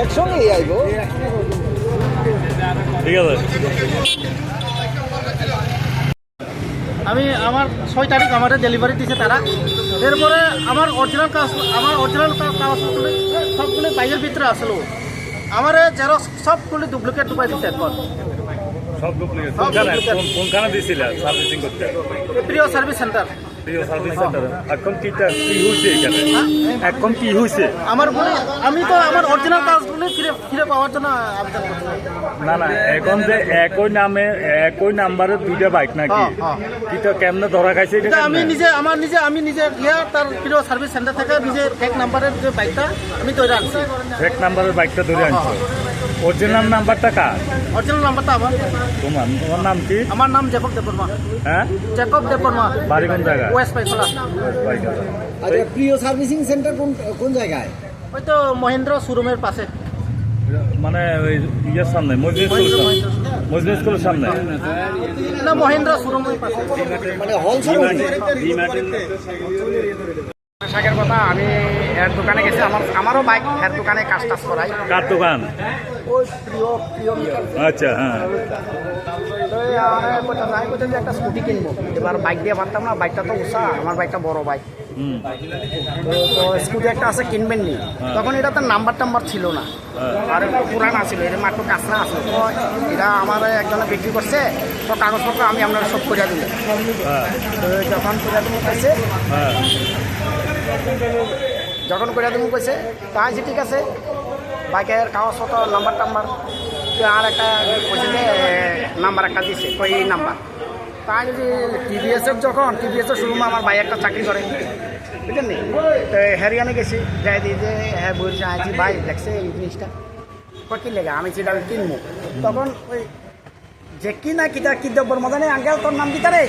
একসঙ্গেই আইব। ঠিক আছে। আমি আমার 6 তারিখ আমাদের ডেলিভারি দিছে তারা। এরপরে আমার অরিজিনাল কাগজপত্র সবগুলো বাইরের ভিতরে আসলো। আমার জেরক্স সবগুলো ডুপ্লিকেট ঢুকাই দিচ্ছে এখন। সব ডুপ্লিকেট। কোনখানে দিয়েছিল সার্ভিসিং করতে? প্রিয় সার্ভিস সেন্টার। প্রিয় সার্ভিস সেন্টার। এখন কি হয়েছে এখানে? এখন কি হয়েছে? আমার বলে আমি তো আমার অরিজিনাল কাগজগুলো ফিরে পাওয়ার জন্য আবেদন করছি। না না, এখন যে একই নামে একই নাম্বারের দুইটা বাইক নাকি কি তো কেমনে ধরা খাইছে? এটা আমি নিজে গিয়া তার প্রিয় সার্ভিস সেন্টার থেকে নিজে ফেক নাম্বারের যে বাইকটা আমি তৈরি আনছি। ফেক নাম্বারের বাইকটা ধরে আনছো? অরিজিনাল নাম্বারটা কার? অরিজিনাল নাম্বারটা আমার। তোমার নাম কি? আমার নাম জ্যাকব দেববর্মা। হ্যাঁ, জ্যাকব দেববর্মা। বাড়ি কোন জায়গা? ওয়েস্ট পাইকলা। আচ্ছা, প্রিয় সার্ভিসিং সেন্টার কোন জায়গায়? ওই তো মহেন্দ্র শোরুমের পাশে। মানে ওই ইয়ের সামনে, মজলিস স্কুলের সামনে না, মহেন্দ্র শোরুমের পাশে, মানে হল সমিতি। শাকের কথা আমি এর দোকানে গেছি। আমারও বাইক এর দোকানে কাজ টাজ করাই। কার দোকান? ওই প্রিয় আচ্ছা, হ্যাঁ। আমি বলছি যে একটা স্কুটি কিনবো। এবার বাইক দিয়ে পারতাম না, বাইকটা তো উষা, আমার বাইকটা বড় বাইক। তো স্কুটি একটা আছে, কিনবেন নি? তখন এটা তো নাম্বার ছিল না, আর একটু পুরান আছিল, এটা মাত্র কাঁচরা আছে। তো এটা আমার একজনে বিক্রি করছে, তো কাগজপত্র আমি আপনারা সব করিয়া দিলাম। তো যখন করিয়া দেবো কইছে, তাই যে ঠিক আছে, বাইকের কাগজপত্র নাম্বার আর একটা বলছে যে নাম্বার একটা দিছে, এই নাম্বার। তাই যদি টিভিএসের শোরুমে আমার ভাই একটা চাকরি করে, বুঝলেন নি? তো হ্যারিয়ানে গেছি, যাই দিয়ে যে হ্যাঁ বলছে আছি ভাই দেখছে এই জিনিসটা কি লেগে আমি সেটা কিনবো। তখন ওই যে কিনা কি দেবর মজা নেই, আঙ্কেল তোর নাম দিতে রে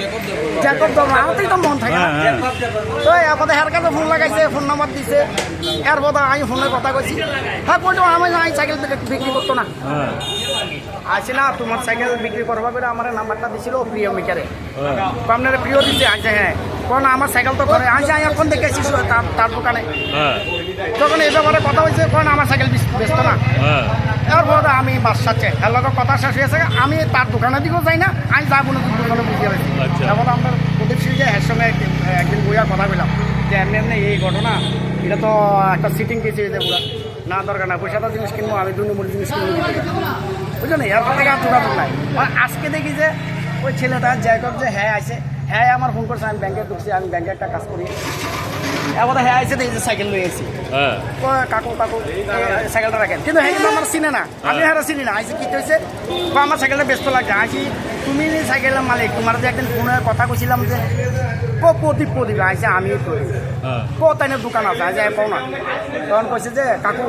জ্যাকব দেবর, আমারই তো মন থাকে। তো এরপরে হের কাছে ফোন লাগাইছে, ফোন নাম্বার দিছে। এরপর আমি ফোনে কথা কইছি, হ্যাঁ বলছো আমি সাইকেল বিক্রি করতো না। আছি না, তোমার সাইকেল বিক্রি করবা করে আমার নাম্বারটা দিছিল প্রিয় মিটারে। আপনার প্রিয় দিচ্ছে? আচ্ছা হ্যাঁ। কোন আমার সাইকেল তো করে আচ্ছা, আমি এখন দেখেছি তার দোকানে। যখন এই ব্যাপারে কথা হয়েছে, কোন আমার সাইকেল ব্যস্ত না। এরপর আমি বাসাচ্ছে এর লোক কথা শেষ হয়েছে, আমি তার দোকানের দিকেও যাই না, আমি যাবো না দোকানে বুঝতে পারছি। এবার আমরা প্রদীপ সিং যে এর সঙ্গে একদিন বইয়া কথা বললাম যে এমনি এই ঘটনা, এটা তো একটা সিটিং দিয়েছে পুরা, না দরকার না, পয়সাটা জিনিস কিনবো, আমি 2 নম্বর জিনিস কিনবো, বুঝলো না? এরপর থেকে আর যোগাযোগ নাই। আজকে দেখি যে ওই ছেলেটা জ্যাকব যে হ্যাঁ আছে, হ্যাঁ আমার ফোন করছে, আমি ব্যাংকে ঢুকছি, আমি ব্যাংকে একটা কাজ করি। এবার হ্যাঁ আছে, দেখি যে সাইকেল লয়ে এসেছি। কাকু সাইকেলটা রাখেন, কিন্তু হ্যাঁ কিন্তু আমার চিনে না, আমি হ্যাঁ চিনি না। আইসি কি হয়েছে, আমার সাইকেলটা ব্যস্ত লাগছে। আইসি তুমি সাইকেলের মালিক, তোমার যে একদিন ফোনে কথা কইছিলাম যে প্রদীপ আইসে আমি তাই না দোকান আছে, আজ পাও না। তখন কইছে যে কাকু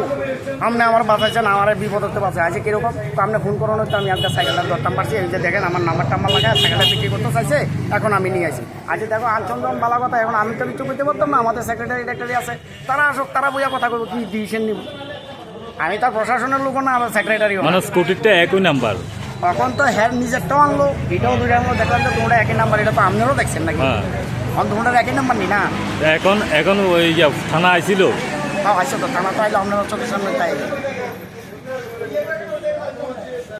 আপনি আমার বাঁচাইছেন, আমার বিপদ হতে পারছে। আজ কিরকম? তো আপনি ফোন করো না, তো আমি আপনার সাইকেলটা ধরতাম পারছি, এই যে দেখেন আমার নাম্বার লাগায় সাইকেলটা বিক্রি করতে চাইছে, এখন আমি নিয়ে আসি। আজ দেখো আনচন্দন ভালো কথা, এখন আমি তো কিছু করতে পারতাম না, আমাদের সেক্রেটারি আছে, তারা আসুক, তারা বইয়া কথা করবো, কি ডিসিশন নিব। আমি তার প্রশাসনের লোক না, আমার সেক্রেটারি। মানে স্কুটিটা একই নাম্বার? তখন তো হ্যাঁ নিজেরটাও আনলো, এটাও দুটো আনলো, দেখলাম যে তোমরা একই নাম্বার, এটা তো আপনারাও দেখছেন নাকি? তোমরা একই নাম্বার নি না? এখন ওই থানা আইছিল? হ্যাঁ আইসো তো, থানা তো আইলো, আপনারা চোখের সামনে তাই।